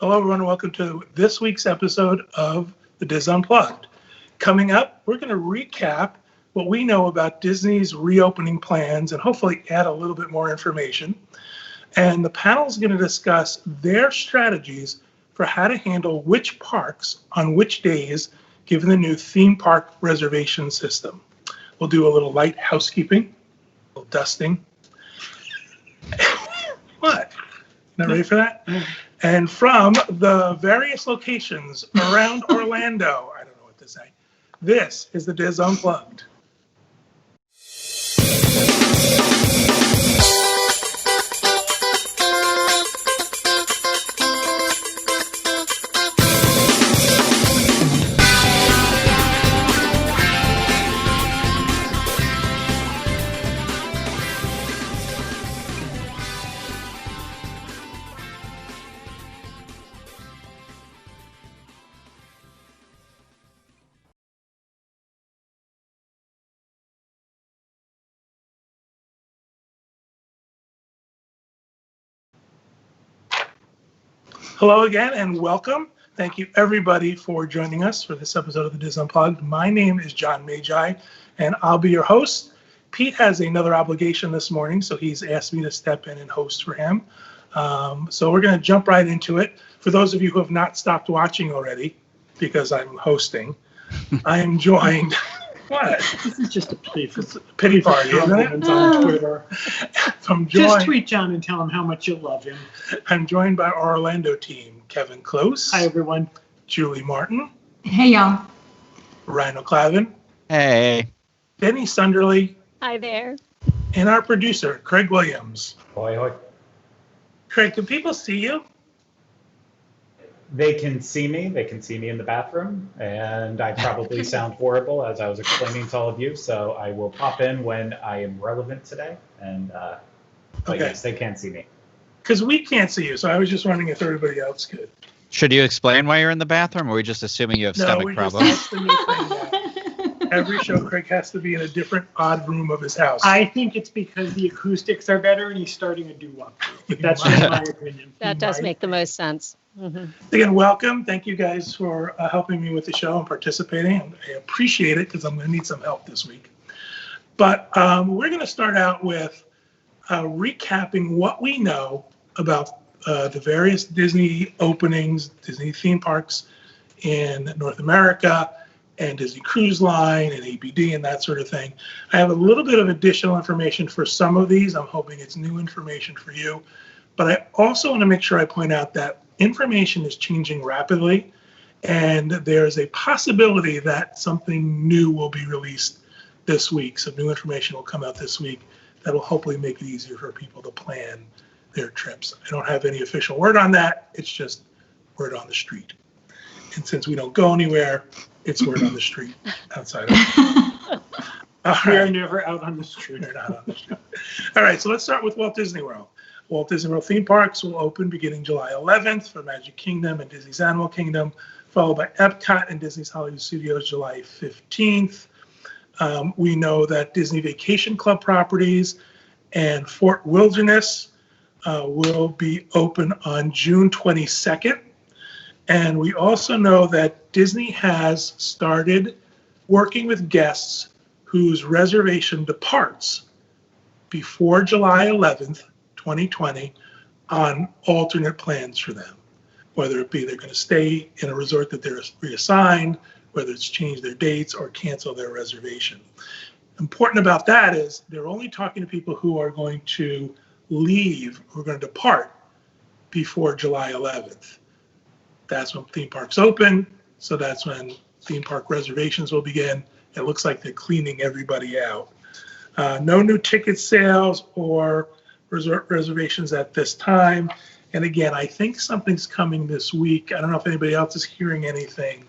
Hello, everyone. Welcome to this week's episode of the Diz Unplugged. Coming up, we're going to recap what we know about Disney's reopening plans and hopefully add a little bit more information. And the panel is going to discuss their strategies for how to handle which parks on which days, given the new theme park reservation system. We'll do a little light housekeeping, a little dusting. What? Not ready for that? And from the various locations around Orlando, I don't know what to say, this is the Diz Unplugged. Hello again and welcome. Thank you everybody for joining us for this episode of the Diz Unplugged. My name is John Magi and I'll be your host. Pete has another obligation this morning, so he's asked me to step in and host for him. So we're going to jump right into it. For those of you who have not stopped watching already, because I'm hosting, I am joined. What? This is just a pity party, isn't it? On Twitter. Just tweet John and tell him how much you love him. I'm joined by our Orlando team, Kevin Close. Hi, everyone. Julie Martin. Hey, y'all. Rhino Clavin. Hey. Denny Sunderly. Hi there. And our producer, Craig Williams. Hoi, hoi. Craig, can people see you? They can see me. They can see me in the bathroom, and I probably sound horrible as I was explaining to all of you. So I will pop in when I am relevant today. And but okay. Yes, they can see me. Because we can't see you, so I was just wondering if everybody else could. Should you explain why you're in the bathroom, or are we just assuming you have stomach problems? Just the new thing that every show, Craig has to be in a different odd room of his house. I think it's because the acoustics are better and he's starting a doo-wop. That's just my opinion. That does make the most sense. Mm-hmm. Again, welcome. Thank you guys for helping me with the show and participating. I appreciate it because I'm going to need some help this week. But we're going to start out with recapping what we know about the various Disney openings, Disney theme parks in North America, and Disney Cruise Line and AVD and that sort of thing. I have a little bit of additional information for some of these. I'm hoping it's new information for you. But I also want to make sure I point out that information is changing rapidly, and there's a possibility that something new will be released this week. Some new information will come out this week that will hopefully make it easier for people to plan their trips. I don't have any official word on that. It's just word on the street. And since we don't go anywhere, it's word on the street outside of We are never out on the street. We're not on the street. All right, so let's start with Walt Disney World. Walt Disney World theme parks will open beginning July 11th for Magic Kingdom and Disney's Animal Kingdom, followed by Epcot and Disney's Hollywood Studios July 15th. We know that Disney Vacation Club properties and Fort Wilderness will be open on June 22nd. And we also know that Disney has started working with guests whose reservation departs before July 11th, 2020, on alternate plans for them, whether it be they're going to stay in a resort that they're reassigned, whether it's change their dates or cancel their reservation. Important about that is they're only talking to people who are going to leave, who are going to depart before July 11th. That's when theme parks open, so that's when theme park reservations will begin. It looks like they're cleaning everybody out. No new ticket sales or resort reservations at this time. And again, I think something's coming this week. I don't know if anybody else is hearing anything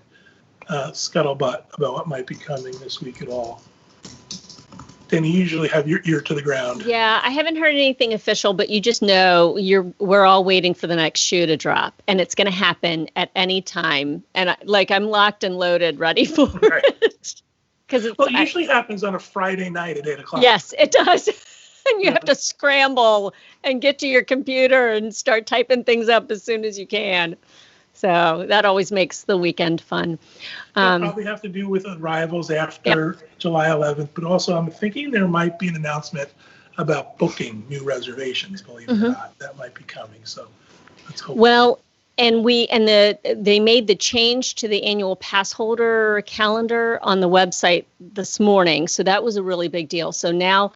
scuttlebutt about what might be coming this week at all. Then you usually have your ear to the ground. Yeah, I haven't heard anything official, but you just know we're all waiting for the next shoe to drop, and it's going to happen at any time. And I'm locked and loaded, ready for it. Well, it usually happens on a Friday night at 8 o'clock. Yes, it does. and you have to scramble and get to your computer and start typing things up as soon as you can. So that always makes the weekend fun. It'll probably have to do with arrivals after July 11th, but also I'm thinking there might be an announcement about booking new reservations, believe it or not. That might be coming, so let's hope. Well, and they made the change to the annual pass holder calendar on the website this morning. So that was a really big deal. So now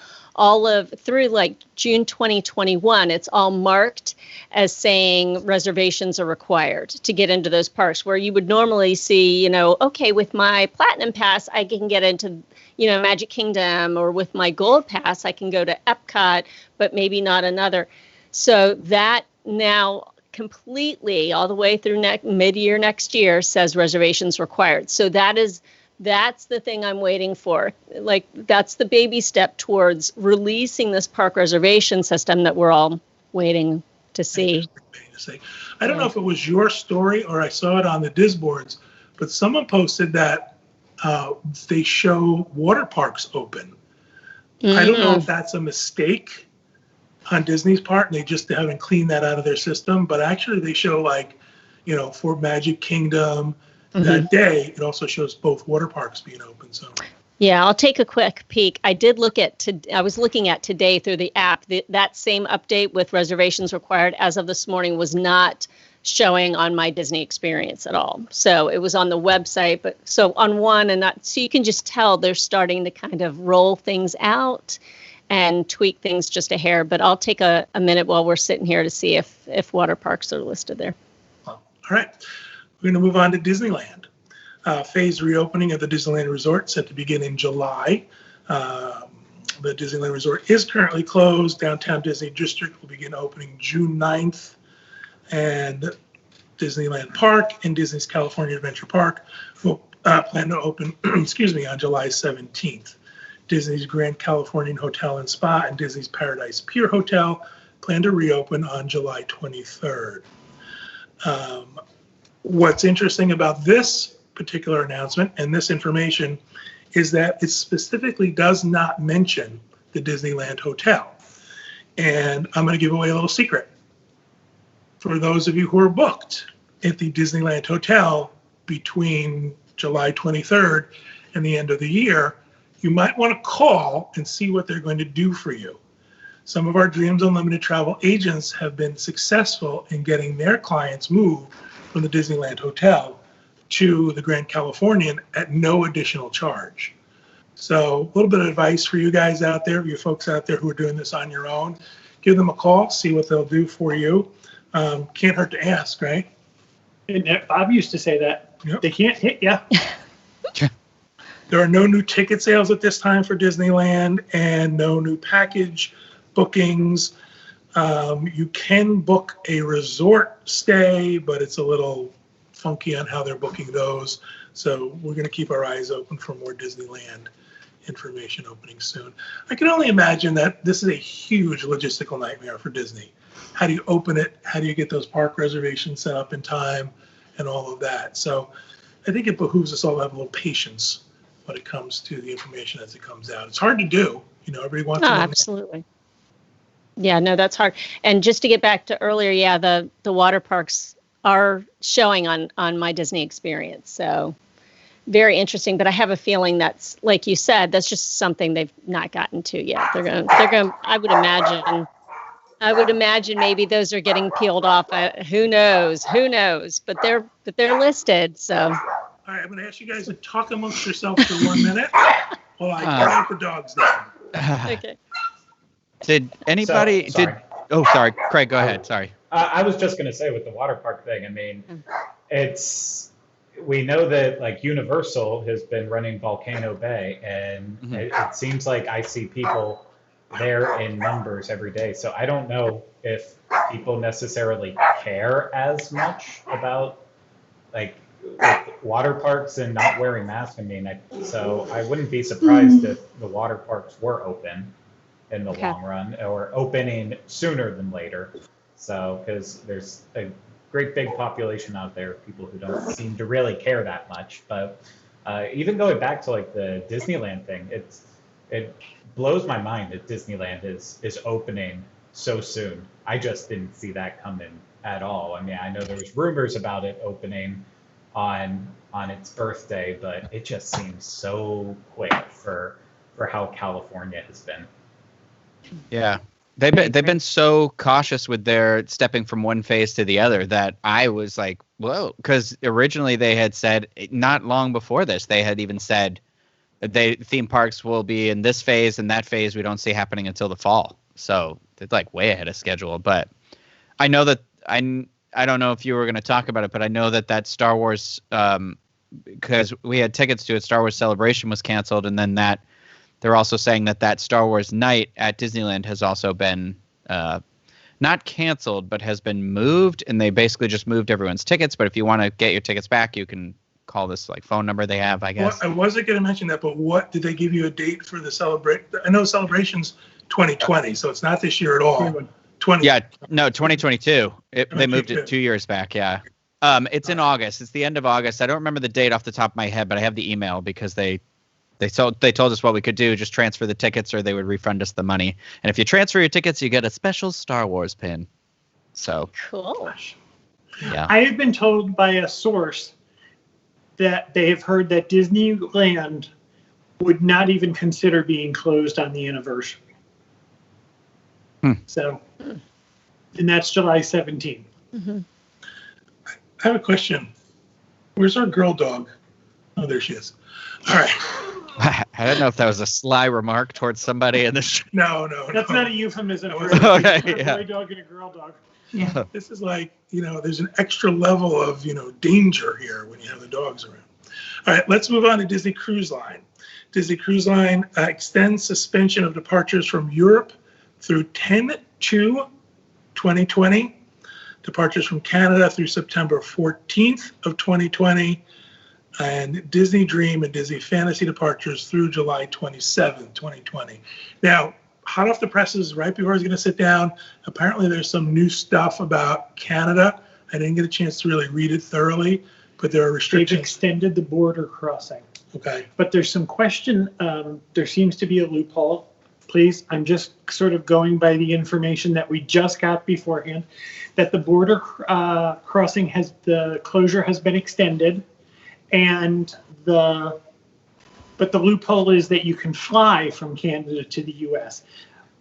through like June 2021, it's all marked as saying reservations are required to get into those parks, where you would normally see, okay, with my Platinum Pass, I can get into, Magic Kingdom, or with my Gold Pass, I can go to Epcot, but maybe not another. So that now completely all the way through mid-year next year says reservations required. So that's the thing I'm waiting for. Like, that's the baby step towards releasing this park reservation system that we're all waiting to see. I don't know if it was your story or I saw it on the Disboards, but someone posted that they show water parks open. I don't know if that's a mistake on Disney's part, and they just haven't cleaned that out of their system. But actually, they show for Magic Kingdom that day, it also shows both water parks being open. So yeah, I'll take a quick peek. I did I was looking at today through the app. That same update with reservations required as of this morning was not showing on my Disney experience at all. So it was on the website, but so on one, so you can just tell they're starting to kind of roll things out and tweak things just a hair. But I'll take a minute while we're sitting here to see if water parks are listed there. All right. We're going to move on to Disneyland. Phased reopening of the Disneyland Resort set to begin in July. The Disneyland Resort is currently closed. Downtown Disney District will begin opening June 9th. And Disneyland Park and Disney's California Adventure Park will plan to open, on July 17th. Disney's Grand Californian Hotel and Spa and Disney's Paradise Pier Hotel plan to reopen on July 23rd. What's interesting about this particular announcement and this information is that it specifically does not mention the Disneyland Hotel. And I'm going to give away a little secret. For those of you who are booked at the Disneyland Hotel between July 23rd and the end of the year, you might want to call and see what they're going to do for you. Some of our Dreams Unlimited travel agents have been successful in getting their clients moved from the Disneyland Hotel to the Grand Californian at no additional charge. So a little bit of advice for you guys out there, you folks out there who are doing this on your own. Give them a call, see what they'll do for you. Can't hurt to ask, right? And Bob used to say that. Yep. They can't hit you. There are no new ticket sales at this time for Disneyland and no new package bookings. You can book a resort stay, but it's a little funky on how they're booking those. So we're going to keep our eyes open for more Disneyland information opening soon. I can only imagine that this is a huge logistical nightmare for Disney. How do you open it? How do you get those park reservations set up in time and all of that? So I think it behooves us all to have a little patience when it comes to the information as it comes out. It's hard to do. Everybody wants to know. Absolutely. Yeah, no, that's hard. And just to get back to earlier, the water parks are showing on my Disney experience. So very interesting. But I have a feeling that's, like you said, that's just something they've not gotten to yet. They're going I would imagine maybe those are getting peeled off. Who knows? But they're listed. So. All right, I'm going to ask you guys to talk amongst yourselves for 1 minute while I quiet the dogs down. Okay. Did anybody sorry, Craig, go ahead. Sorry. I was just going to say with the water park thing, I mean, we know that like Universal has been running Volcano Bay, and it seems like I see people there in numbers every day. So I don't know if people necessarily care as much about like water parks and not wearing masks. I mean, so I wouldn't be surprised if the water parks were open in the long run, or opening sooner than later. So, because there's a great big population out there of people who don't seem to really care that much. But even going back to like the Disneyland thing, it blows my mind that Disneyland is opening so soon. I just didn't see that coming at all. I mean, I know there was rumors about it opening on its birthday, but it just seems so quick for how California has been. Yeah. They've been so cautious with their stepping from one phase to the other that I was like, whoa, because originally they had said, not long before this, they had even said that theme parks will be in this phase and that phase we don't see happening until the fall. So it's like way ahead of schedule. But I know that I don't know if you were going to talk about it, but I know that Star Wars, because we had tickets to it, Star Wars Celebration was canceled, and then that they're also saying that Star Wars night at Disneyland has also been not canceled, but has been moved, and they basically just moved everyone's tickets. But if you want to get your tickets back, you can call this like phone number they have, I guess. Well, I wasn't going to mention that, but what did they give you a date for the celebration? I know Celebration's 2020, so it's not this year at all. 2022. They moved it 2 years back. Yeah. It's in August. It's the end of August. I don't remember the date off the top of my head, but I have the email because they told us what we could do, just transfer the tickets or they would refund us the money. And if you transfer your tickets, you get a special Star Wars pin. So Cool. yeah. I have been told by a source that they have heard that Disneyland would not even consider being closed on the anniversary. So, and that's July 17th. Mm-hmm. I have a question. Where's our girl dog? Oh, there she is. All right. I don't know if that was a sly remark towards somebody in this. No. That's not a euphemism for Okay, a yeah. boy dog and a girl dog. Yeah. This is like, there's an extra level of, danger here when you have the dogs around. All right, let's move on to Disney Cruise Line. Disney Cruise Line extends suspension of departures from Europe through 10/2/2020. Departures from Canada through September 14th of 2020. And Disney Dream and Disney Fantasy departures through July 27th, 2020. Now, hot off the presses, right before I was going to sit down, apparently there's some new stuff about Canada. I didn't get a chance to really read it thoroughly, but there are They've restrictions. extended the border crossing. Okay. But there's some question. There seems to be a loophole. Please, I'm just sort of going by the information that we just got beforehand, that the border crossing the closure has been extended, and but the loophole is that you can fly from Canada to the U.S.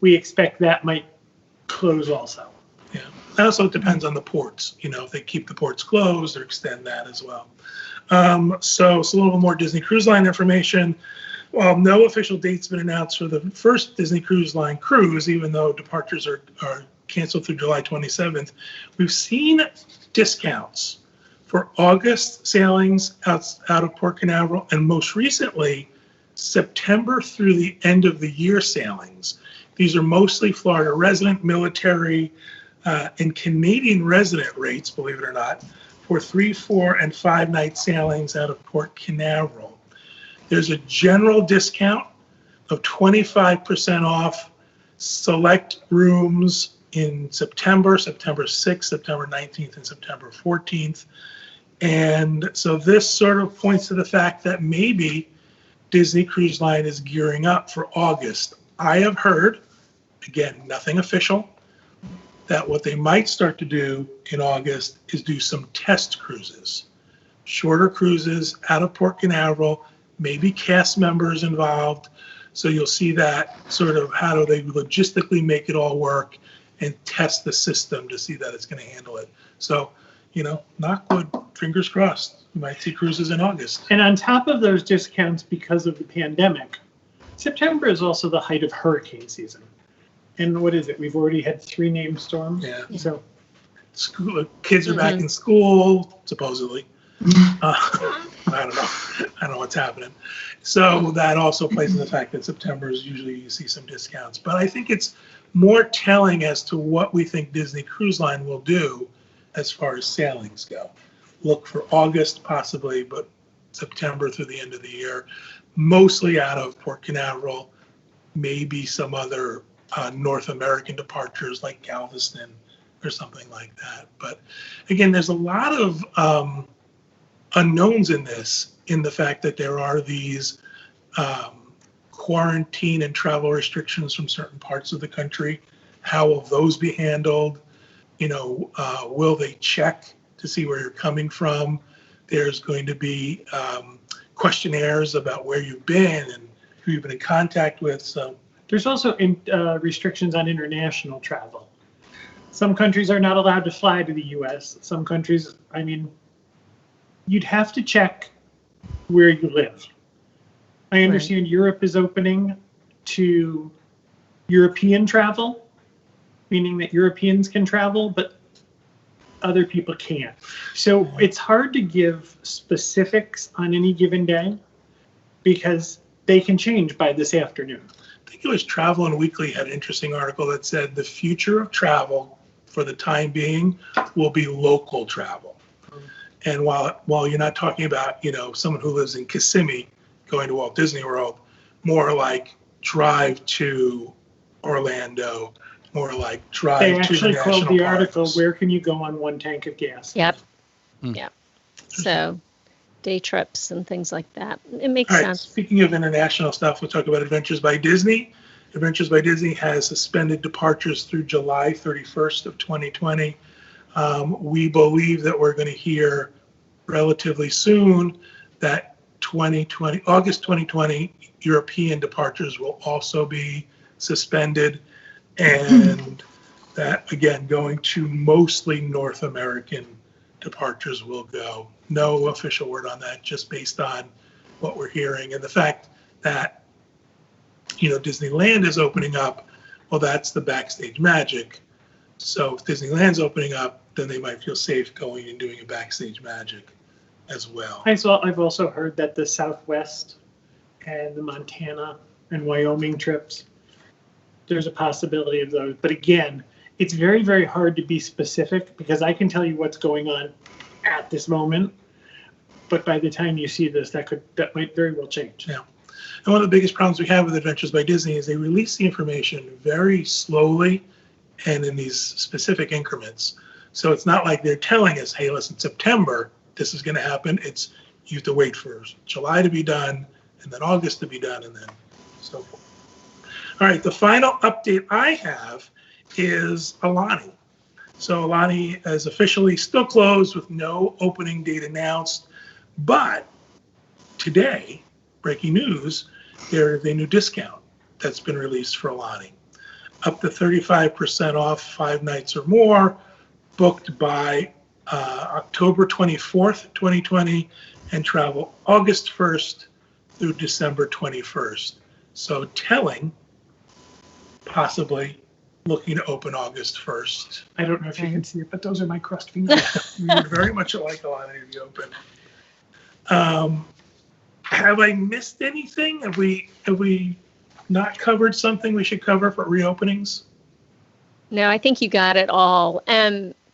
We expect that might close also. Yeah. And also it depends on the ports. If they keep the ports closed or extend that as well. So it's a little more Disney Cruise Line information. While no official date's been announced for the first Disney Cruise Line cruise, even though departures are canceled through July 27th, we've seen discounts for August sailings out of Port Canaveral, and most recently, September through the end of the year sailings. These are mostly Florida resident, military, and Canadian resident rates, believe it or not, for 3, 4, and 5-night sailings out of Port Canaveral. There's a general discount of 25% off select rooms in September 6th, September 19th, and September 14th. And so this sort of points to the fact that maybe Disney Cruise Line is gearing up for August. I have heard, again, nothing official, that what they might start to do in August is do some test cruises. Shorter cruises out of Port Canaveral, maybe cast members involved. So you'll see that sort of how do they logistically make it all work and test the system to see that it's going to handle it. So, knock wood, fingers crossed, you might see cruises in August. And on top of those discounts because of the pandemic, September is also the height of hurricane season. And what is it? We've already had 3 named storms. Yeah. So Kids are back in school, supposedly. I don't know. I don't know what's happening. So that also plays in the fact that September is usually you see some discounts. But I think it's more telling as to what we think Disney Cruise Line will do as far as sailings go. Look for August possibly, but September through the end of the year, mostly out of Port Canaveral, maybe some other North American departures like Galveston or something like that. But again, there's a lot of unknowns in this, in the fact that there are these quarantine and travel restrictions from certain parts of the country. How will those be handled? Will they check to see where you're coming from? There's going to be questionnaires about where you've been and who you've been in contact with. So there's also restrictions on international travel. Some countries are not allowed to fly to the U.S. Some countries, you'd have to check where you live. I understand Europe is opening to European travel, meaning that Europeans can travel, but other people can't. So it's hard to give specifics on any given day because they can change by this afternoon. I think it was Travel and Weekly had an interesting article that said the future of travel for the time being will be local travel. And while you're not talking about, someone who lives in Kissimmee going to Walt Disney World, more like drive to Orlando, more like drive to the national parks. They actually called the article, "Where can you go on one tank of gas?" Yep. Yep. So day trips and things like that. It makes sense. Speaking of international stuff, we'll talk about Adventures by Disney. Adventures by Disney has suspended departures through July 31st of 2020. We believe that we're going to hear relatively soon that August 2020 European departures will also be suspended, and that, again, going to mostly North American departures will go. No official word on that, just based on what we're hearing. And the fact that, Disneyland is opening up, well, that's the backstage magic. So if Disneyland's opening up, then they might feel safe going and doing a backstage magic as well. I've also heard that the Southwest and the Montana and Wyoming trips, there's a possibility of those. But again, it's very, very hard to be specific because I can tell you what's going on at this moment, but by the time you see this, that might very well change. Yeah. And one of the biggest problems we have with Adventures by Disney is they release the information very slowly and in these specific increments. So it's not like they're telling us, hey, listen, September, this is going to happen. It's you have to wait for July to be done, and then August to be done, and then so forth. All right, the final update I have is Aulani. So Aulani is officially still closed with no opening date announced, but today, breaking news, there is a new discount that's been released for Aulani. Up to 35% off 5 nights or more, booked by October 24th, 2020, and travel August 1st through December 21st. So telling, possibly looking to open August 1st. I don't know if you can see it, but those are my crust fingers. We would very much like Aulani to be open. Have I missed anything? Have we not covered something we should cover for reopenings? No, I think you got it all.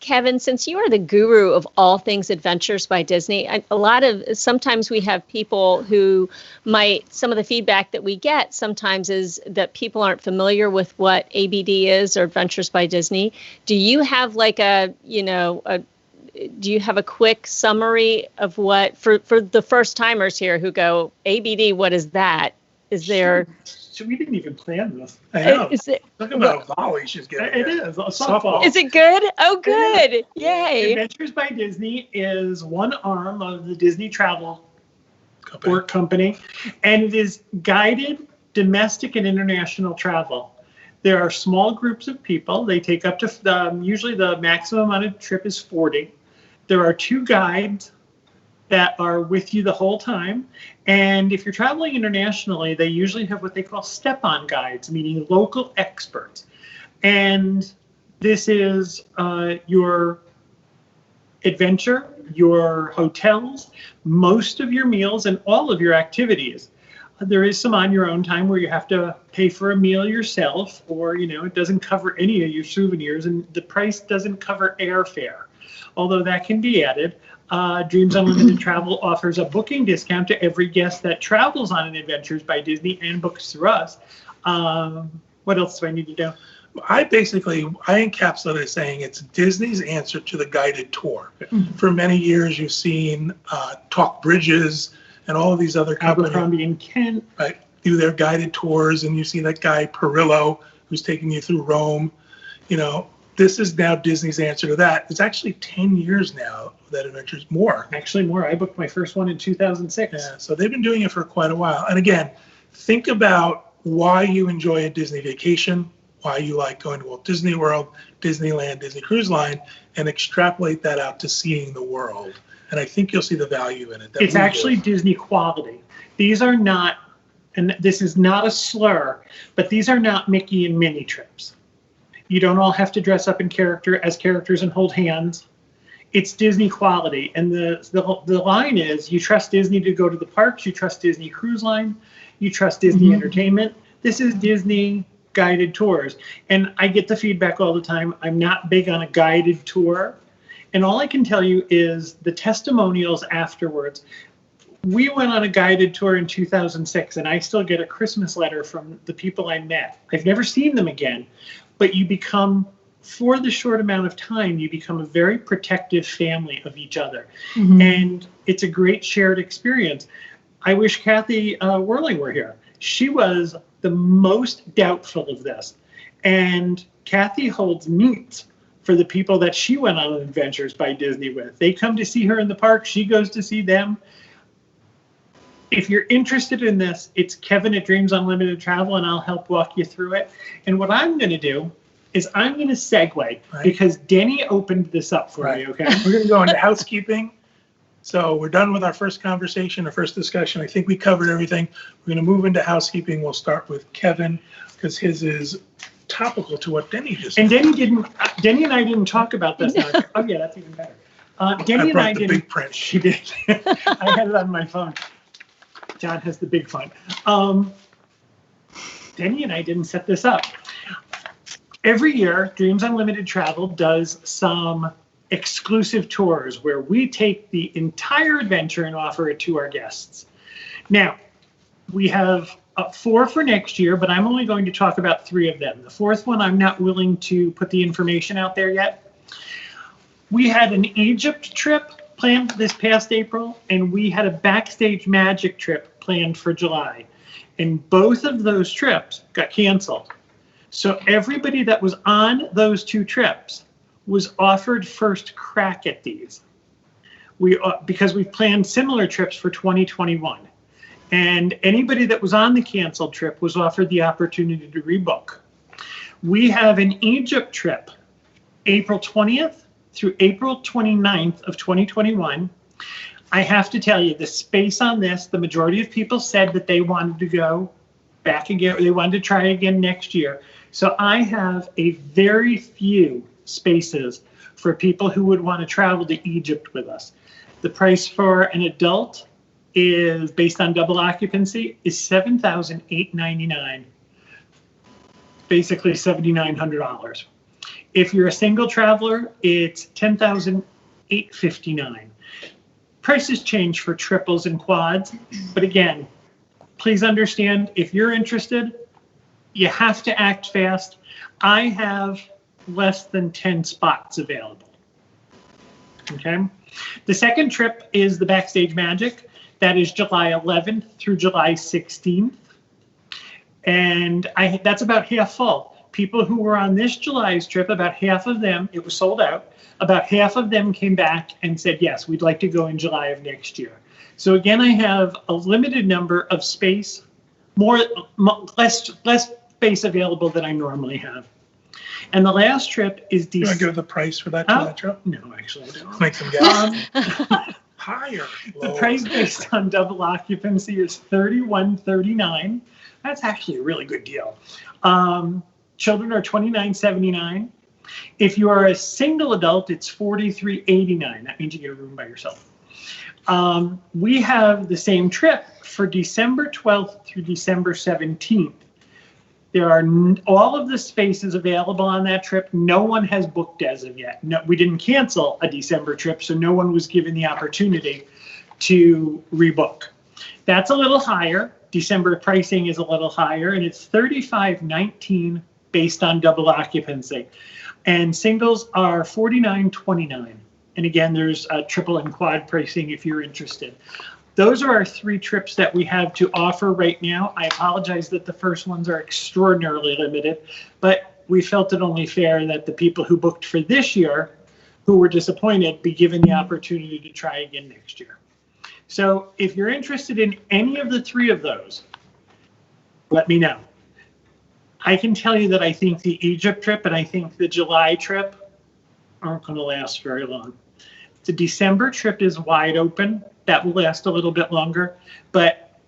Kevin, since you are the guru of all things Adventures by Disney, sometimes we have people who some of the feedback that we get sometimes is that people aren't familiar with what ABD is or Adventures by Disney. Do you have do you have a quick summary of what, for the first timers here who go, ABD, what is that? Is there... We didn't even plan this. I know. Talk about a volley she's getting. It is. A softball. Is it good? Oh, good. Yay. Adventures by Disney is one arm of the Disney Travel company, and it is guided domestic and international travel. There are small groups of people. They take up to, usually the maximum on a trip is 40. There are 2 guides that are with you the whole time. And if you're traveling internationally, they usually have what they call step-on guides, meaning local experts. And this is your adventure, your hotels, most of your meals, and all of your activities. There is some on your own time where you have to pay for a meal yourself, or, it doesn't cover any of your souvenirs, and the price doesn't cover airfare, although that can be added. Dreams Unlimited Travel offers a booking discount to every guest that travels on an Adventures by Disney and books through us. What else do I need to do? I encapsulate it saying it's Disney's answer to the guided tour. Mm-hmm. For many years, you've seen Talk Bridges and all of these other companies. Abercrombie and Kent. Right. do their guided tours, and you see that guy Perillo who's taking you through Rome. This is now Disney's answer to that. It's actually 10 years now that Adventures more. Actually, more. I booked my first one in 2006. Yeah, so they've been doing it for quite a while. And again, think about why you enjoy a Disney vacation, why you like going to Walt Disney World, Disneyland, Disney Cruise Line, and extrapolate that out to seeing the world. And I think you'll see the value in it. It's actually Disney quality. These are not, and this is not a slur, but these are not Mickey and Minnie trips. You don't all have to dress up in characters and hold hands. It's Disney quality. And the line is, you trust Disney to go to the parks, you trust Disney Cruise Line, you trust Disney Entertainment. This is Disney guided tours. And I get the feedback all the time, I'm not big on a guided tour. And all I can tell you is the testimonials afterwards. We went on a guided tour in 2006, and I still get a Christmas letter from the people I met. I've never seen them again, but you become, for the short amount of time, you become a very protective family of each other. And it's a great shared experience. I wish Kathy Whirling were here. She was the most doubtful of this. And Kathy holds meets for the people that she went on Adventures by Disney with. They come to see her in the park. She goes to see them. If you're interested in this, it's Kevin at Dreams Unlimited Travel, and I'll help walk you through it. And what I'm going to do is I'm going to segue, because Denny opened this up for me, okay? We're going to go into housekeeping. So we're done with our first conversation, our first discussion. I think we covered everything. We're going to move into housekeeping. We'll start with Kevin, because his is topical to what Denny just said. And Denny and I didn't talk about this. Now. Oh, yeah, that's even better. Denny and I didn't. Big print. She did. I had it on my phone. John has the big font. Denny and I didn't set this up. Every year, Dreams Unlimited Travel does some exclusive tours where we take the entire adventure and offer it to our guests. Now, we have 4 for next year, but I'm only going to talk about 3 of them. The 4th one, I'm not willing to put the information out there yet. We had an Egypt trip planned this past April, and we had a Backstage Magic trip planned for July. And both of those trips got canceled. So everybody that was on those 2 trips was offered first crack at these. Because we've planned similar trips for 2021. And anybody that was on the canceled trip was offered the opportunity to rebook. We have an Egypt trip, April 20th through April 29th of 2021. I have to tell you, the space on this, the majority of people said that they wanted to go back again, or they wanted to try again next year. So I have a very few spaces for people who would want to travel to Egypt with us. The price for an adult is, based on double occupancy, is $7,899, basically $7,900. If you're a single traveler, it's $10,859. Prices change for triples and quads, but again, please understand, if you're interested, you have to act fast. I have less than 10 spots available. Okay. The second trip is the Backstage Magic. That is July 11th through July 16th. And that's about half full. People who were on this July's trip, about half of them, it was sold out. About half of them came back and said, yes, we'd like to go in July of next year. So again, I have a limited number of space, less space available than I normally have. And the last trip is Do you want to give the price for that trip? No, actually I don't. Make them guess. Higher. The price based on double occupancy is $31.39. That's actually a really good deal. Children are $29.79. If you are a single adult, it's $43.89. That means you get a room by yourself. We have the same trip for December 12th through December 17th. There are all of the spaces available on that trip. No one has booked as of yet. No, we didn't cancel a December trip, so no one was given the opportunity to rebook. That's a little higher. December pricing is a little higher, and it's $35.19 based on double occupancy. And singles are $49.29. And again, there's triple and quad pricing if you're interested. those are our 3 trips that we have to offer right now. I apologize that the first ones are extraordinarily limited, but we felt it only fair that the people who booked for this year, who were disappointed, be given the opportunity to try again next year. So if you're interested in any of the 3 of those, let me know. I can tell you that I think the Egypt trip and I think the July trip aren't going to last very long. The December trip is wide open. That will last a little bit longer, but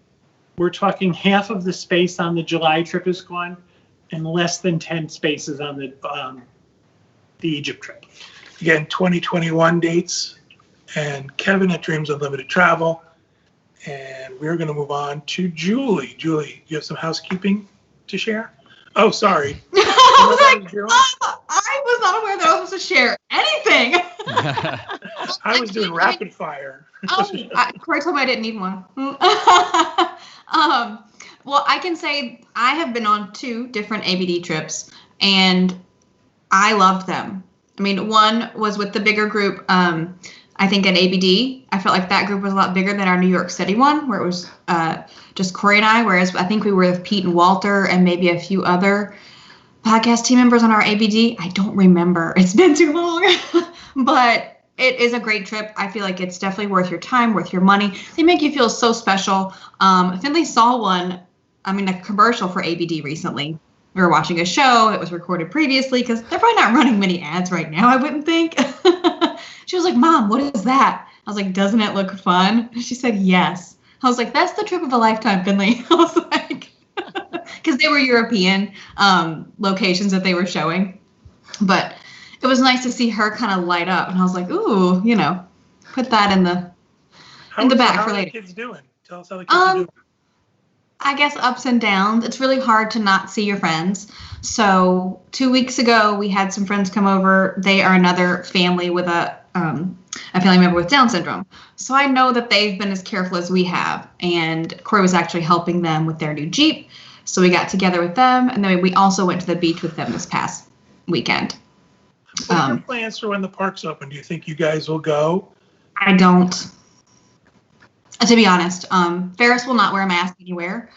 we're talking half of the space on the July trip is gone and less than 10 spaces on the Egypt trip. Again, 2021 dates, and Kevin at Dreams Unlimited Travel. And we're going to move on to Julie. Julie, you have some housekeeping to share? Oh, sorry. I was not aware that I was supposed to share anything. I was doing rapid fire. Corey told me I didn't need one. Well, I can say I have been on 2 different AVD trips, and I loved them. I mean, one was with the bigger group, I think at AVD. I felt like that group was a lot bigger than our New York City one, where it was just Corey and I, whereas I think we were with Pete and Walter and maybe a few other podcast team members on our AVD. I don't remember. It's been too long. But it is a great trip. I feel like it's definitely worth your time, worth your money. They make you feel so special. Finley saw a commercial for AVD recently. We were watching a show. It was recorded previously because they're probably not running many ads right now, I wouldn't think. She was like, "Mom, what is that?" I was like, "Doesn't it look fun?" She said, "Yes." I was like, "That's the trip of a lifetime, Finley." I was like, because they were European locations that they were showing. But it was nice to see her kind of light up. And I was like, ooh, put that in the back for later. How are the kids doing? Tell us how the kids are doing. I guess ups and downs. It's really hard to not see your friends. So 2 weeks ago, we had some friends come over. They are another family with a family member with Down syndrome. So I know that they've been as careful as we have. And Corey was actually helping them with their new Jeep. So we got together with them. And then we also went to the beach with them this past weekend. What are your plans for when the park's open? Do you think you guys will go? I don't. To be honest, Ferris will not wear a mask anywhere.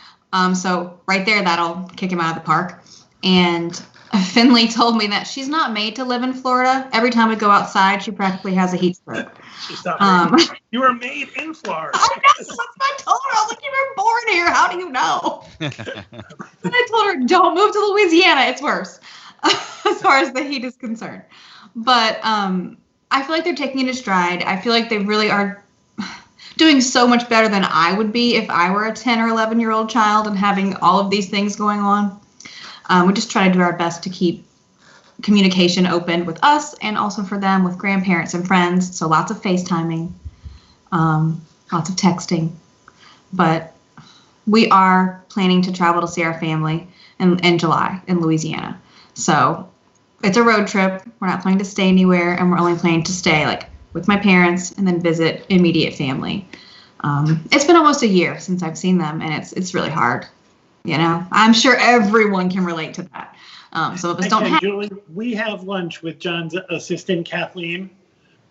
So right there, that'll kick him out of the park. And Finley told me that she's not made to live in Florida. Every time we go outside, she practically has a heat stroke. She's not made. You were made in Florida. I know, that's what I told her. I was like, you were born here. How do you know? And I told her, don't move to Louisiana. It's worse as far as the heat is concerned. But I feel like they're taking it in stride. I feel like they really are doing so much better than I would be if I were a 10 or 11-year-old child and having all of these things going on. We just try to do our best to keep communication open with us and also for them with grandparents and friends. So lots of FaceTiming, lots of texting. But we are planning to travel to see our family in July in Louisiana. So it's a road trip. We're not planning to stay anywhere, and we're only planning to stay with my parents and then visit immediate family. It's been almost a year since I've seen them, and it's really hard. I'm sure everyone can relate to that. Some of us don't have. Julie, we have lunch with John's assistant, Kathleen,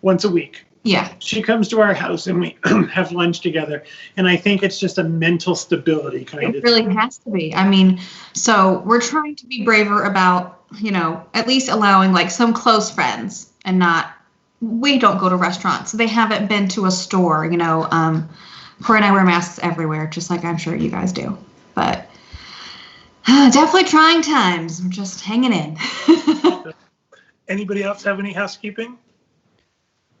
once a week. Yeah. She comes to our house and we have lunch together. And I think it's just a mental stability kind of thing. It really has to be. I mean, so we're trying to be braver about, at least allowing some close friends and not, we don't go to restaurants. They haven't been to a store, Corey and I wear masks everywhere, just like I'm sure you guys do. But definitely trying times. We're just hanging in. Anybody else have any housekeeping?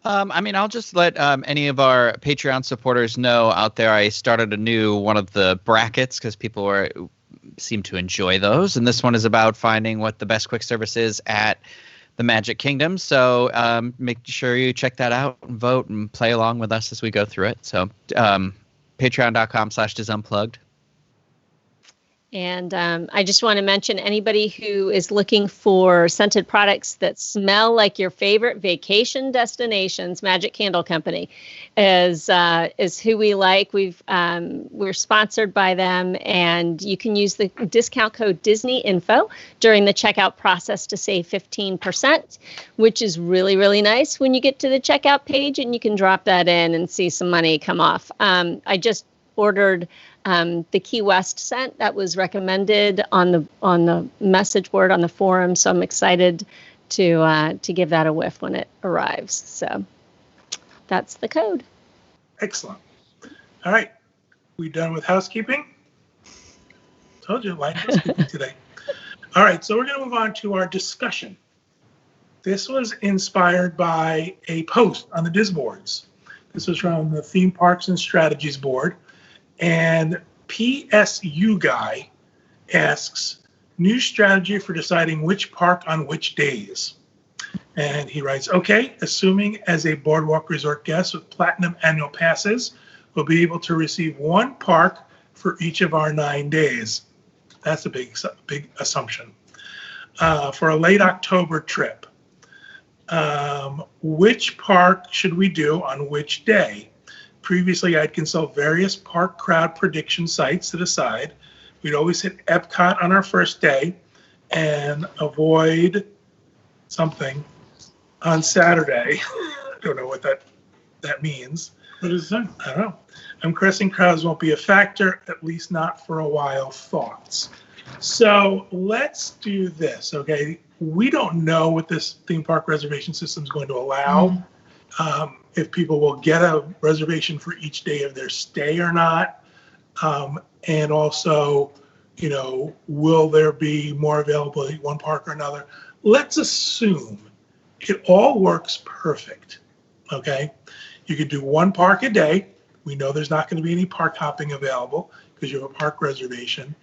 I'll just let any of our Patreon supporters know out there. I started one of the brackets because people seem to enjoy those, and this one is about finding what the best quick service is at the Magic Kingdom. So make sure you check that out and vote and play along with us as we go through it. So patreon.com/disunplugged. And I just want to mention anybody who is looking for scented products that smell like your favorite vacation destinations, Magic Candle Company is who we like. We're sponsored by them, and you can use the discount code DisneyInfo during the checkout process to save 15%, which is really, really nice when you get to the checkout page and you can drop that in and see some money come off. I just ordered the Key West scent that was recommended on the message board on the forum. So I'm excited to give that a whiff when it arrives. So that's the code. Excellent. All right. We done with housekeeping? Told you, light housekeeping today. All right. So we're going to move on to our discussion. This was inspired by a post on the Disboards. This was from the Theme Parks and Strategies Board. And PSU Guy asks, new strategy for deciding which park on which days. And he writes, okay, assuming as a Boardwalk Resort guest with Platinum annual passes, we'll be able to receive one park for each of our 9 days. That's a big assumption. For a late October trip, which park should we do on which day? Previously, I'd consult various park crowd prediction sites to decide. We'd always hit Epcot on our first day and avoid something on Saturday. I don't know what that means. What does it say? I don't know. I'm guessing crowds won't be a factor, at least not for a while. Thoughts? So let's do this, okay? We don't know what this theme park reservation system is going to allow. If people will get a reservation for each day of their stay or not. And also, will there be more availability, one park or another? Let's assume it all works perfect, okay? You could do one park a day. We know there's not going to be any park hopping available because you have a park reservation.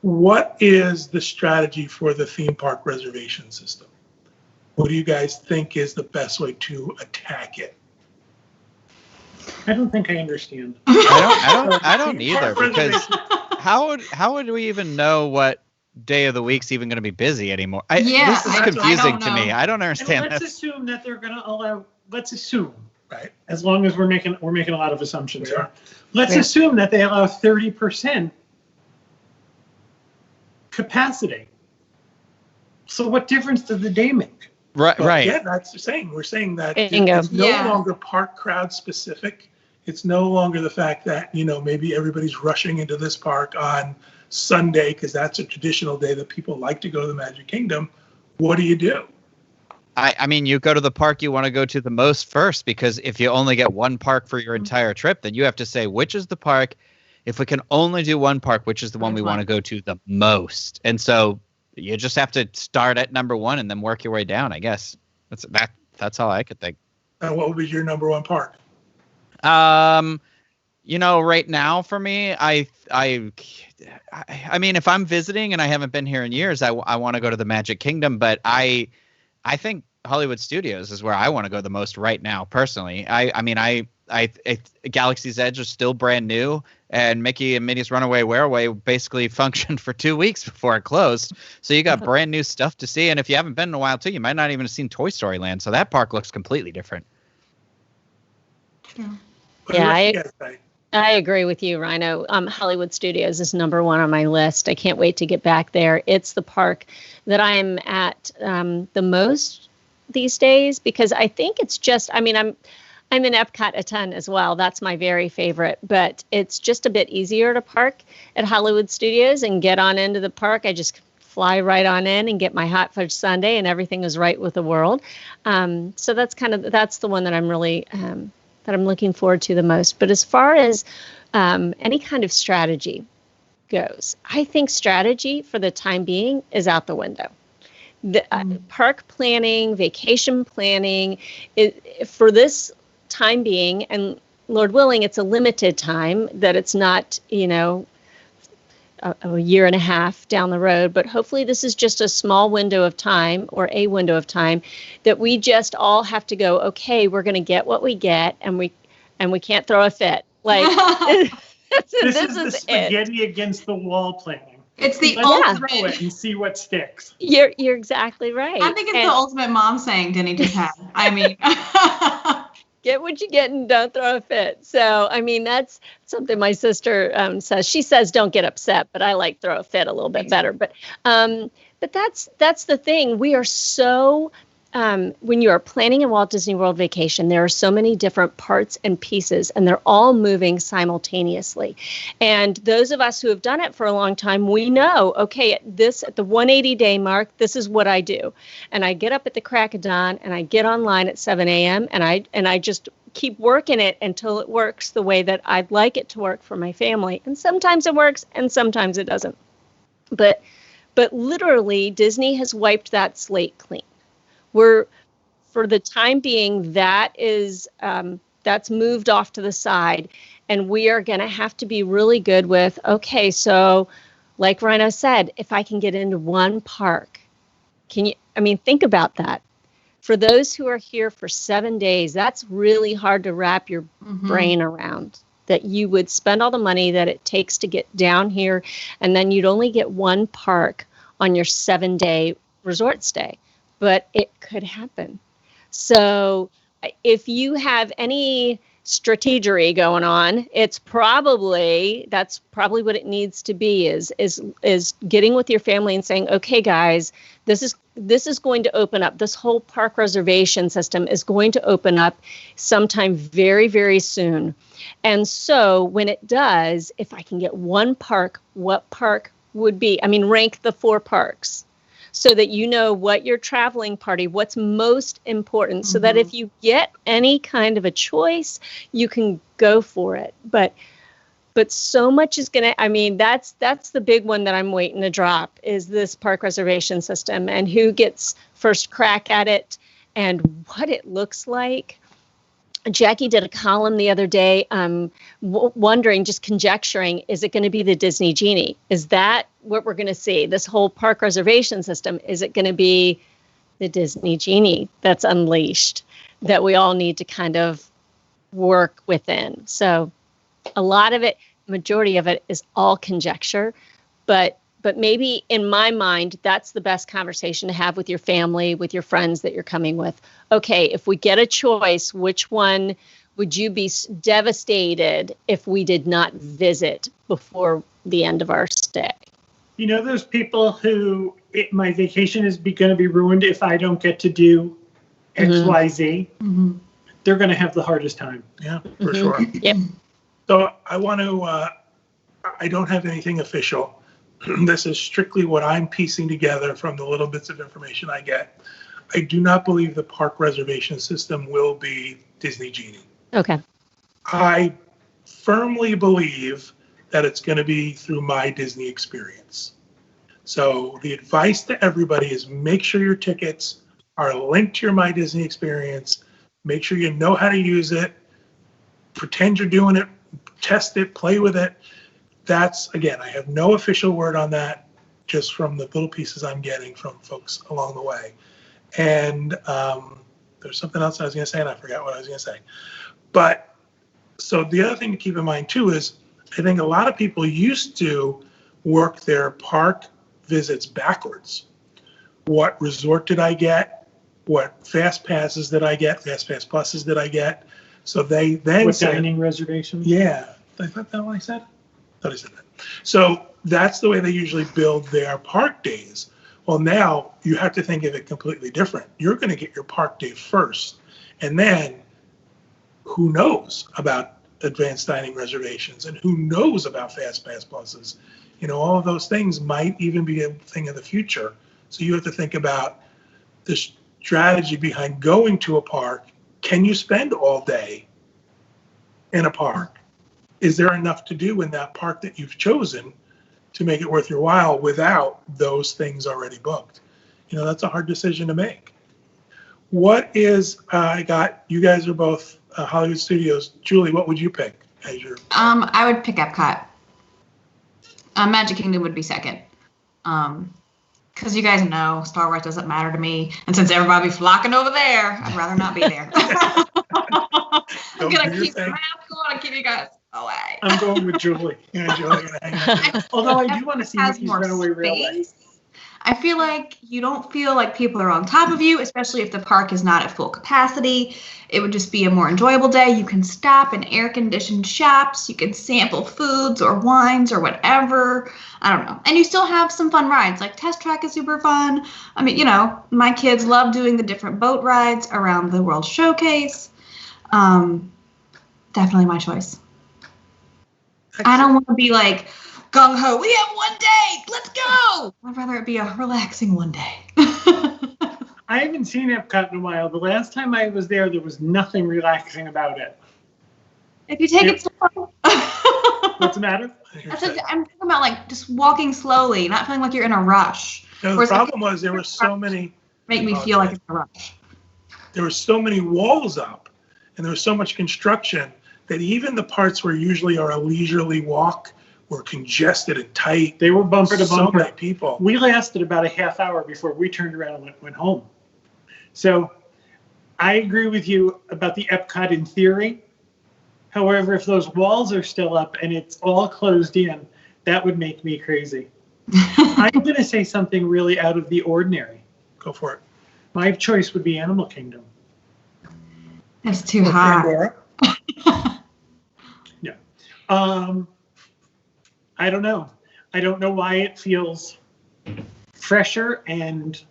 What is the strategy for the theme park reservation system? What do you guys think is the best way to attack it? I don't think I understand. I don't either, because how would we even know what day of the week's even going to busy anymore? This is confusing to me. I don't understand. And let's assume that they're going to allow. Let's assume, right? As long as we're making a lot of assumptions here. Let's assume that they allow 30% capacity. So what difference does the day make? Right. Yeah, that's the saying. We're saying that Bingo. it's no longer park crowd specific. It's no longer the fact that, maybe everybody's rushing into this park on Sunday because that's a traditional day that people like to go to the Magic Kingdom. What do you do? I mean, you go to the park you want to go to the most first, because if you only get one park for your entire trip, then you have to say, which is the park? If we can only do one park, which is the one we want to go to the most? And so you just have to start at number one and then work your way down, I guess. That's all I could think. And what would be your number one park? Right now for me, I mean, if I'm visiting and I haven't been here in years, I want to go to the Magic Kingdom, but I think Hollywood Studios is where I want to go the most right now, personally. I Galaxy's Edge is still brand new, and Mickey and Minnie's Runaway Railway basically functioned for 2 weeks before it closed. So you got brand new stuff to see, and if you haven't been in a while too, you might not even have seen Toy Story Land. So that park looks completely different. Yeah, I agree with you, Rhino. Hollywood Studios is number one on my list. I can't wait to get back there. It's the park that I'm at the most these days, because I think it's just, I'm in Epcot a ton as well. That's my very favorite, but it's just a bit easier to park at Hollywood Studios and get on into the park. I just fly right on in and get my hot fudge sundae, and everything is right with the world. So that's the one that I'm really that I'm looking forward to the most. But as far as any kind of strategy goes, I think strategy for the time being is out the window. The park planning, vacation planning, for this time being, and Lord willing, it's a limited time, that it's not, a year and a half down the road, but hopefully this is just a small window of time, or a window of time, that we just all have to go, okay, we're going to get what we get, and we can't throw a fit. Like this is the spaghetti against the wall planning. It's the Let's ultimate. throw it and see what sticks. You're exactly right. I think it's And the ultimate mom saying Denny just had. I mean, get what you get and don't throw a fit. So, I mean, that's something my sister says. She says don't get upset, but I like throw a fit a little bit better. But that's the thing. We are so when you are planning a Walt Disney World vacation, there are so many different parts and pieces, and they're all moving simultaneously. And those of us who have done it for a long time, we know, okay, at the 180-day mark, this is what I do. And I get up at the crack of dawn, and I get online at 7 a.m., and I just keep working it until it works the way that I'd like it to work for my family. And sometimes it works, and sometimes it doesn't. But literally, Disney has wiped that slate clean. For the time being, that's moved off to the side, and we are going to have to be really good with, okay, so like Rhino said, if I can get into one park, think about that. For those who are here for 7 days, that's really hard to wrap your brain around, that you would spend all the money that it takes to get down here, and then you'd only get one park on your 7-day resort stay. But it could happen. So if you have any strategery going on, that's probably what it needs to be, is getting with your family and saying, okay, guys, this is going to open up. This whole park reservation system is going to open up sometime very, very soon. And so when it does, if I can get one park, what park would be? Rank the 4 parks, so that you know what your traveling party, what's most important, so that if you get any kind of a choice, you can go for it. But so much is going to, that's the big one that I'm waiting to drop, is this park reservation system, and who gets first crack at it and what it looks like. Jackie did a column the other day, wondering, just conjecturing, is it going to be the Disney Genie? Is that what we're going to see? This whole park reservation system, is it going to be the Disney Genie that's unleashed, that we all need to kind of work within? So a lot of it, majority of it, is all conjecture, but maybe in my mind, that's the best conversation to have with your family, with your friends that you're coming with. Okay, if we get a choice, which one would you be devastated if we did not visit before the end of our stay? You know, those people who, my vacation is going to be ruined if I don't get to do X, Y, Z. They're going to have the hardest time. Yeah, for sure. Yep. So I want to, I don't have anything official. This is strictly what I'm piecing together from the little bits of information I get. I do not believe the park reservation system will be Disney Genie. Okay. I firmly believe that it's going to be through My Disney Experience. So the advice to everybody is make sure your tickets are linked to your My Disney Experience. Make sure you know how to use it. Pretend you're doing it. Test it. Play with it. That's, again, I have no official word on that, just from the little pieces I'm getting from folks along the way. And there's something else I was going to say, and I forgot what I was going to say. But so the other thing to keep in mind, too, is I think a lot of people used to work their park visits backwards. What resort did I get? What fast passes did I get? Fast pass pluses did I get? So they then what said, dining reservations? Yeah. I thought that what I said? I thought I said that. So that's the way they usually build their park days. Well, now you have to think of it completely different. You're going to get your park day first, and then who knows about advanced dining reservations, and who knows about fast pass pluses. You know, all of those things might even be a thing of the future. So you have to think about the strategy behind going to a park. Can you spend all day in a park? Is there enough to do in that park that you've chosen to make it worth your while without those things already booked? You know, that's a hard decision to make. What is, you guys are both Hollywood Studios. Julie, what would you pick as your? I would pick Epcot. Magic Kingdom would be second. Because you guys know Star Wars doesn't matter to me. And since everybody be flocking over there, I'd rather not be there. I'm going to keep the mask on and keep you guys away. I'm going with Julie. Yeah, Julie, gonna hang out. Although I do want to see Has Mickey's more Runaway Railway. space. I feel like you don't feel like people are on top of you, especially if the park is not at full capacity. It would just be a more enjoyable day. You can stop in air-conditioned shops. You can sample foods or wines or whatever. I don't know. And you still have some fun rides. Like Test Track is super fun. I mean, my kids love doing the different boat rides around the World Showcase. Definitely my choice. I don't want to be like, gung-ho, we have one day, let's go. I'd rather it be a relaxing one day. I haven't seen Epcot in a while. The last time I was there was nothing relaxing about it. If you take it slow. What's the matter? I'm talking about like just walking slowly, not feeling like you're in a rush. No, the Whereas problem was there were so many. Make me feel like it's a rush. There were so many walls up, and there was so much construction that even the parts where usually are a leisurely walk were congested and tight. They were bumper to So bumper. many people. We lasted about a half hour before we turned around and went home. So I agree with you about the Epcot in theory. However, if those walls are still up and it's all closed in, that would make me crazy. I'm going to say something really out of the ordinary. Go for it. My choice would be Animal Kingdom. That's too Or hot. Pandora. Yeah. I don't know. I don't know why it feels fresher and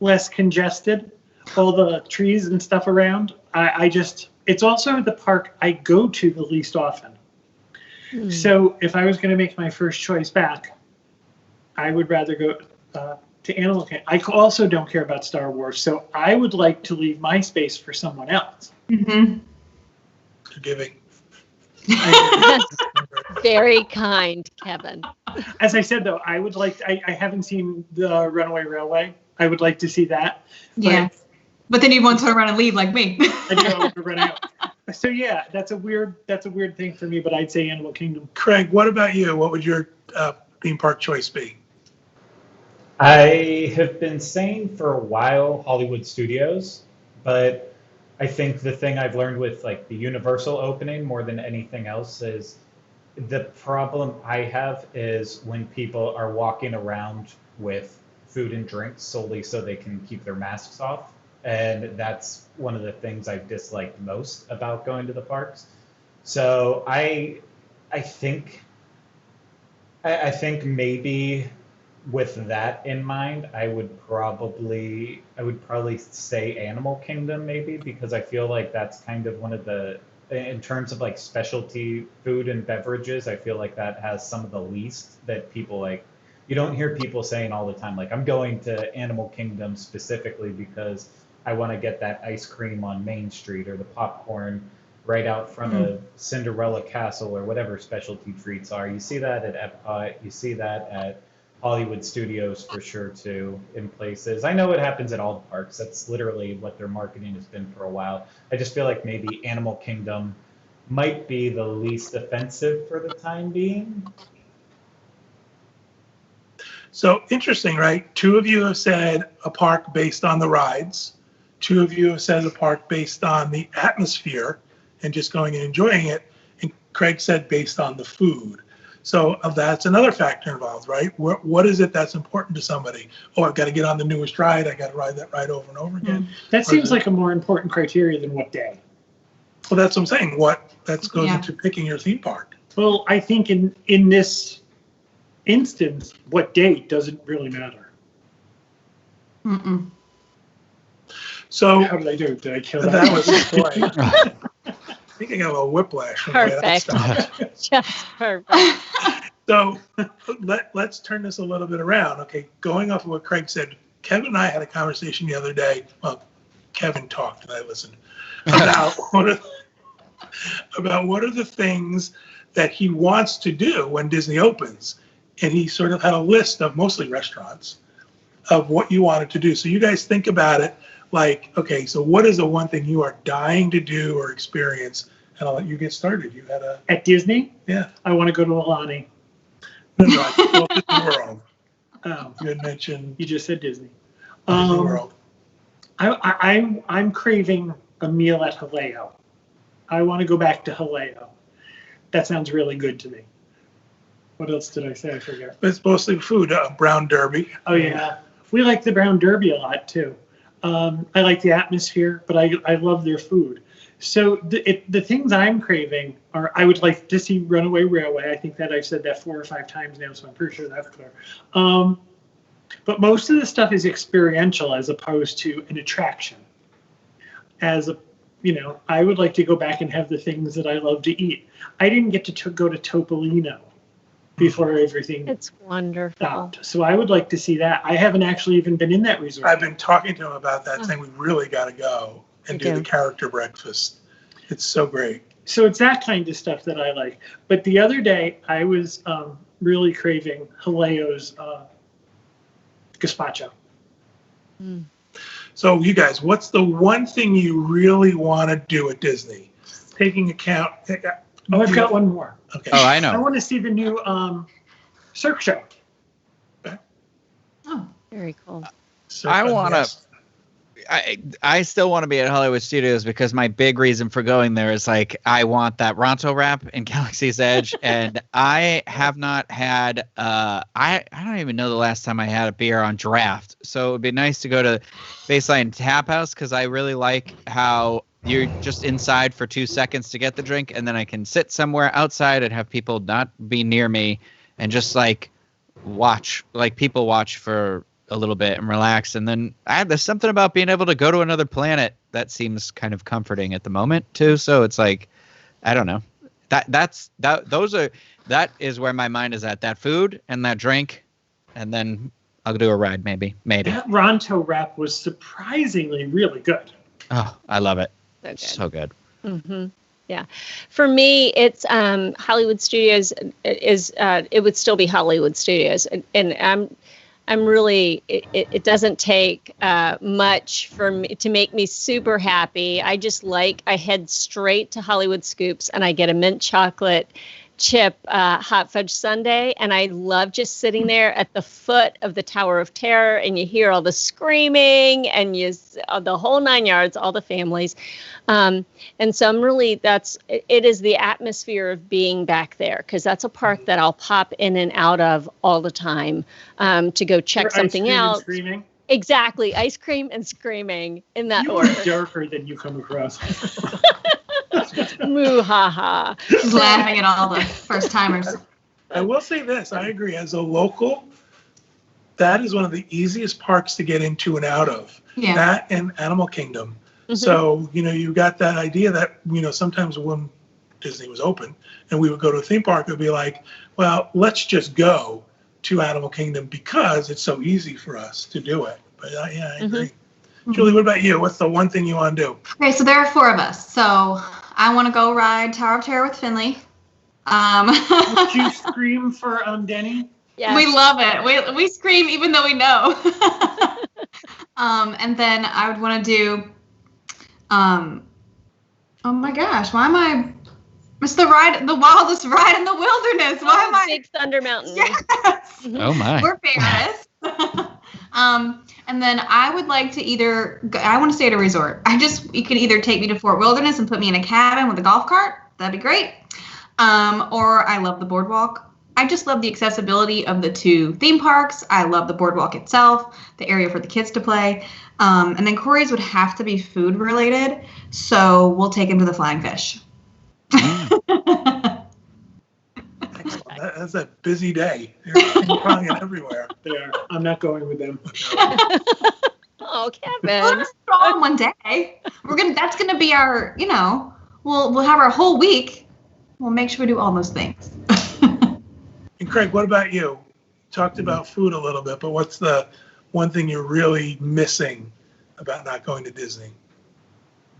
less congested. All the trees and stuff around. It's also the park I go to the least often. So if I was going to make my first choice back, I would rather go to Animal Kingdom. I also don't care about Star Wars, so I would like to leave my space for someone else. Mm-hmm. Forgiving. Very kind, Kevin. As I said, though, I would like. I haven't seen the Runaway Railway. I would like to see that. Yeah. But then you'd want to turn around and leave like me. I don't want to run out. So yeah, that's a weird thing for me. But I'd say Animal Kingdom. Craig, what about you? What would your theme park choice be? I have been saying for a while Hollywood Studios, but I think the thing I've learned with like the Universal opening more than anything else is the problem I have is when people are walking around with food and drinks solely so they can keep their masks off. And that's one of the things I've disliked most about going to the parks. So I think maybe with that in mind, I would probably say Animal Kingdom maybe, because I feel like that's kind of one of the, in terms of like specialty food and beverages, I feel like that has some of the least that people like. You don't hear people saying all the time, like, I'm going to Animal Kingdom specifically because I want to get that ice cream on Main Street or the popcorn right out front of Cinderella Castle or whatever specialty treats are. You see that at Epcot. You see that at Hollywood Studios for sure, too, in places. I know it happens at all the parks. That's literally what their marketing has been for a while. I just feel like maybe Animal Kingdom might be the least offensive for the time being. So interesting, right? Two of you have said a park based on the rides. Two of you have said a park based on the atmosphere and just going and enjoying it. And Craig said based on the food. So that's another factor involved, right? What is it that's important to somebody? Oh, I've got to get on the newest ride. I got to ride that ride over and over again. That seems like a more important criteria than what day. Well, that's what I'm saying. That goes into picking your theme park. Well, I think in this instance, what day doesn't really matter. Mm-mm. So How did I do? Did I kill that? that was boy. I think I got a little whiplash from the way that Perfect. stopped. Just perfect. So let's turn this a little bit around. Okay, going off of what Craig said, Kevin and I had a conversation the other day. Well, Kevin talked and I listened about what are the things that he wants to do when Disney opens. And he sort of had a list of mostly restaurants of what you wanted to do. So you guys think about it like, okay, so what is the one thing you are dying to do or experience? And I'll let you get started. You had At Disney? Yeah. I want to go to Alani. No, Walt Disney World. Oh, You had mentioned you just said Disney. Disney World. I'm craving a meal at Haleo. I want to go back to Haleo. That sounds really good to me. What else did I say? I forget. It's mostly food. Brown Derby. Oh yeah, we like the Brown Derby a lot too. I like the atmosphere, but I love their food. So the things I'm craving are, I would like to see Runaway Railway. I think that I've said that 4 or 5 times now, so I'm pretty sure that's clear. But most of the stuff is experiential as opposed to an attraction. I would like to go back and have the things that I love to eat. I didn't get to go to Topolino before everything It's wonderful. stopped. So I would like to see that. I haven't actually even been in that resort. I've been talking to him about that, saying we really got to go and We do do. the character breakfast. It's so great. So it's that kind of stuff that I like. But the other day, I was really craving Haleo's gazpacho. So you guys, what's the one thing you really want to do at Disney? Taking account. Oh, I've got one more. Okay. Oh, I I know. want to see the new Cirque show. Oh, Very cool. So, I wanna- yes. I still want to be at Hollywood Studios because my big reason for going there is like I want that Ronto wrap in Galaxy's Edge, and I have not had I don't even know the last time I had a beer on draft. So it would be nice to go to Baseline Tap House because I really like how you're just inside for 2 seconds to get the drink, and then I can sit somewhere outside and have people not be near me and just like watch, like people watch for a little bit and relax. And then there's something about being able to go to another planet that seems kind of comforting at the moment too. So it's like, I don't know, that is where my mind is at, that food and that drink. And then I'll do a ride. Maybe. That Ronto wrap was surprisingly really good. Oh, I love it. So good. So good. Mm-hmm. Yeah. For me, it's Hollywood Studios it would still be Hollywood Studios. And I'm really, it doesn't take much for me to make me super happy. I head straight to Hollywood Scoops and I get a mint chocolate chip hot fudge sundae, and I love just sitting there at the foot of the Tower of Terror, and you hear all the screaming and the whole 9 yards, all the families, and so I'm really, it is the atmosphere of being back there, because that's a park that I'll pop in and out of all the time to go check something out. Screaming. Exactly, ice cream and screaming in that You order. are darker than you come across. Moo ha ha. just laughing at all the first timers. I will say this, I agree. As a local, that is one of the easiest parks to get into and out of. Yeah. That and Animal Kingdom. Mhm. So, you got that idea that, sometimes when Disney was open and we would go to a theme park, it would be like, well, let's just go to Animal Kingdom because it's so easy for us to do it. But yeah, I agree. Julie, what about you? What's the one thing you want to do? Okay, so there are 4 of us. So I want to go ride Tower of Terror with Finley. Would you scream for Denny? Yes. We love it. We scream even though we know. And then I would want to do, oh my gosh, why am I? It's the wildest ride in the wilderness. Why am I? Big Thunder Mountain. Yes. Oh my. We're Paris. And then I would like to I want to stay at a resort. You can either take me to Fort Wilderness and put me in a cabin with a golf cart. That'd be great. Or I love the boardwalk. I just love the accessibility of the 2 theme parks. I love the boardwalk itself, the area for the kids to play. And then Corey's would have to be food related. So we'll take him to the Flying Fish. That's a busy day. They're crying everywhere. There. I'm not going with them. Oh, We'll Kevin. just go on one day. That's gonna be our, we'll have our whole week. We'll make sure we do all those things. And Craig, what about you? Talked about food a little bit, but what's the one thing you're really missing about not going to Disney?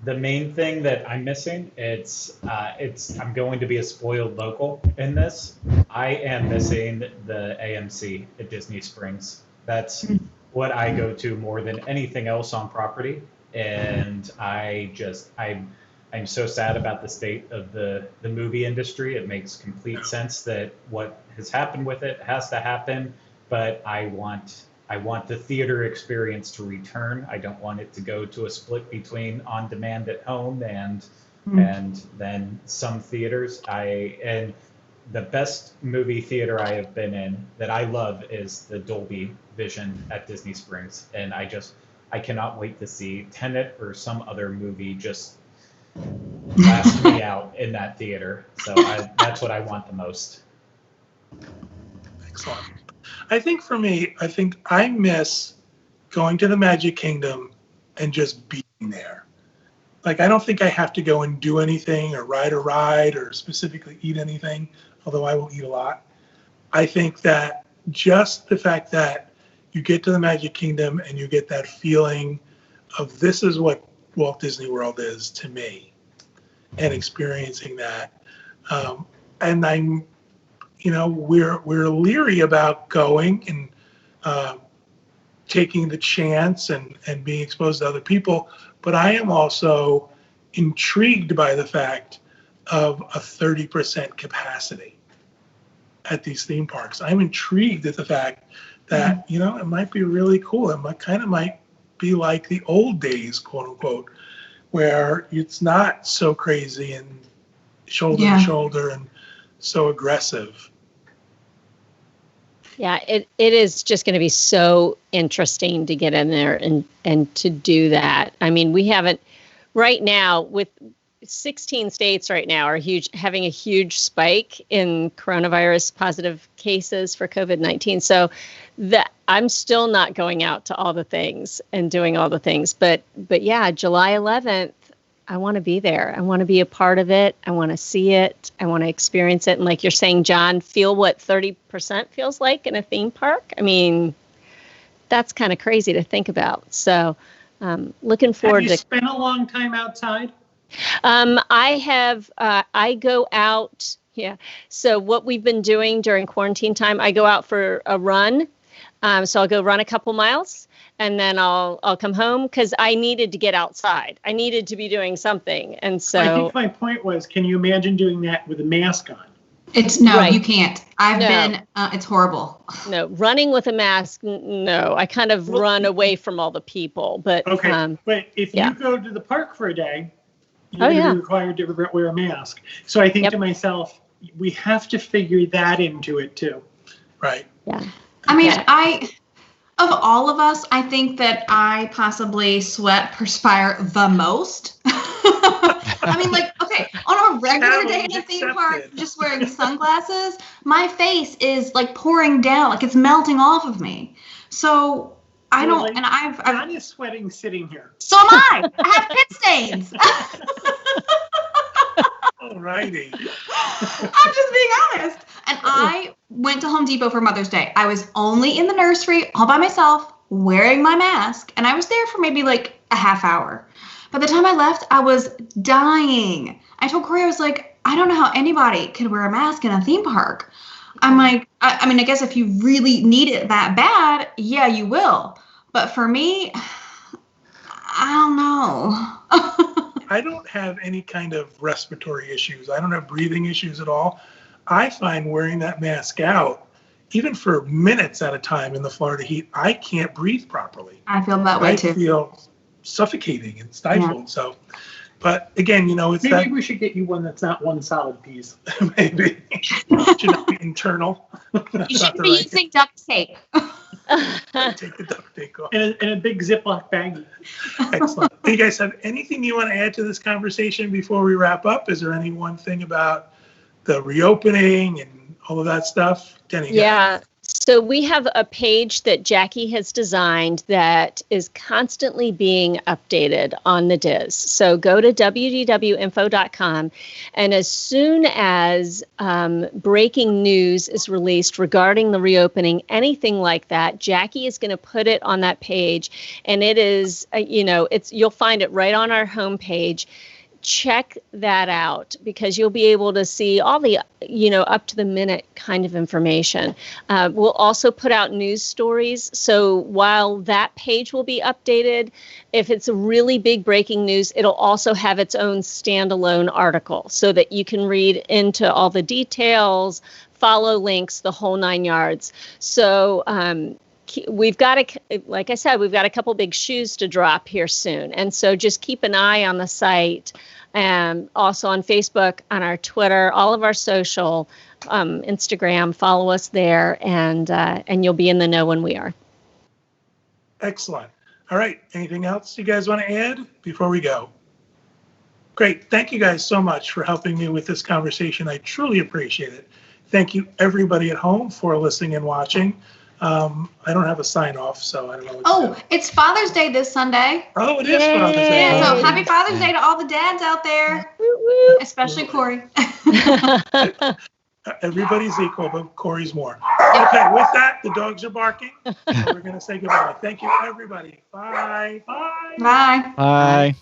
The main thing that I'm missing, I'm going to be a spoiled local in this. I am missing the AMC at Disney Springs. That's what I go to more than anything else on property. And I'm so sad about the state of the movie industry. It makes complete sense that what has happened with it has to happen, but I want the theater experience to return. I don't want it to go to a split between on demand at home and And then some theaters, and the best movie theater I have been in that I love is the Dolby Vision at Disney Springs. And I cannot wait to see Tenet or some other movie just blast me out in that theater. So that's what I want the most. Excellent. I think for me, I miss going to the Magic Kingdom and just being there. Like, I don't think I have to go and do anything or ride a ride or specifically eat anything, although I will eat a lot. I think that just the fact that you get to the Magic Kingdom and you get that feeling of this is what Walt Disney World is to me, and experiencing that. And I'm, we're leery about going and taking the chance and being exposed to other people. But I am also intrigued by the fact of a 30% capacity at these theme parks. I'm intrigued at the fact that, it might be really cool. It might be like the old days, quote unquote, where it's not so crazy and shoulder to shoulder and so aggressive. Yeah, it is just going to be so interesting to get in there and to do that. I mean, we haven't right now with 16 states right now are having a huge spike in coronavirus positive cases for COVID-19. So that I'm still not going out to all the things and doing all the things. But yeah, July 11th, I want to be there. I want to be a part of it. I want to see it. I want to experience it. And like you're saying, John, feel what 30% feels like in a theme park. I mean, that's kind of crazy to think about. So looking forward to. Have you spent a long time outside? I have. I go out. Yeah. So what we've been doing during quarantine time, I go out for a run. So I'll go run a couple miles. And then I'll come home because I needed to get outside. I needed to be doing something. And so I think my point was, can you imagine doing that with a mask on? You can't. I've been, it's horrible. No, running with a mask, no. I kind of run away from all the people. But okay, but if you go to the park for a day, you're going to be required to wear a mask. So I think to myself, we have to figure that into it too. Right. Yeah. I mean, of all of us, I think that I possibly perspire the most. I mean, like, okay, on a regular day in a theme park, just wearing sunglasses, my face is like pouring down, like it's melting off of me. So I don't, and I'm just sweating sitting here. So am I. I have pit stains. Alrighty. I'm just being honest. And I went to Home Depot for Mother's Day. I was only in the nursery all by myself wearing my mask. And I was there for maybe like a half hour. By the time I left, I was dying. I told Corey, I was like, I don't know how anybody could wear a mask in a theme park. I'm like, I mean, I guess if you really need it that bad, yeah, you will. But for me, I don't know. I don't have any kind of respiratory issues. I don't have breathing issues at all. I find wearing that mask out, even for minutes at a time in the Florida heat, I can't breathe properly. I feel that way too. I feel suffocating and stifled. Yeah. So, but again, it's maybe we should get you one that's not one solid piece. Maybe. Should not be internal. You should be using duct tape. Take the duct tape off. And a big Ziploc baggie. Excellent. Do you guys have anything you want to add to this conversation before we wrap up? Is there any one thing about the reopening and all of that stuff? Denny, yeah. So we have a page that Jackie has designed that is constantly being updated on the DIS. So go to wdwinfo.com, and as soon as breaking news is released regarding the reopening, anything like that, Jackie is going to put it on that page, and it is, you'll find it right on our homepage. Check that out because you'll be able to see all the, up to the minute kind of information. We'll also put out news stories. So while that page will be updated, if it's a really big breaking news, it'll also have its own standalone article so that you can read into all the details, follow links, the whole 9 yards. So, we've got like I said, we've got a couple big shoes to drop here soon. And so just keep an eye on the site and also on Facebook, on our Twitter, all of our social, Instagram. Follow us there, and you'll be in the know when we are. Excellent. All right. Anything else you guys want to add before we go? Great. Thank you guys so much for helping me with this conversation. I truly appreciate it. Thank you, everybody at home, for listening and watching. I don't have a sign off, so I don't know what to do. It's Father's Day this Sunday. Oh, it is Father's Day. Yeah, so happy Father's Day to all the dads out there, especially Corey. Everybody's equal, but Corey's more. Okay, with that, the dogs are barking. So we're going to say goodbye. Thank you, everybody. Bye. Bye. Bye. Bye.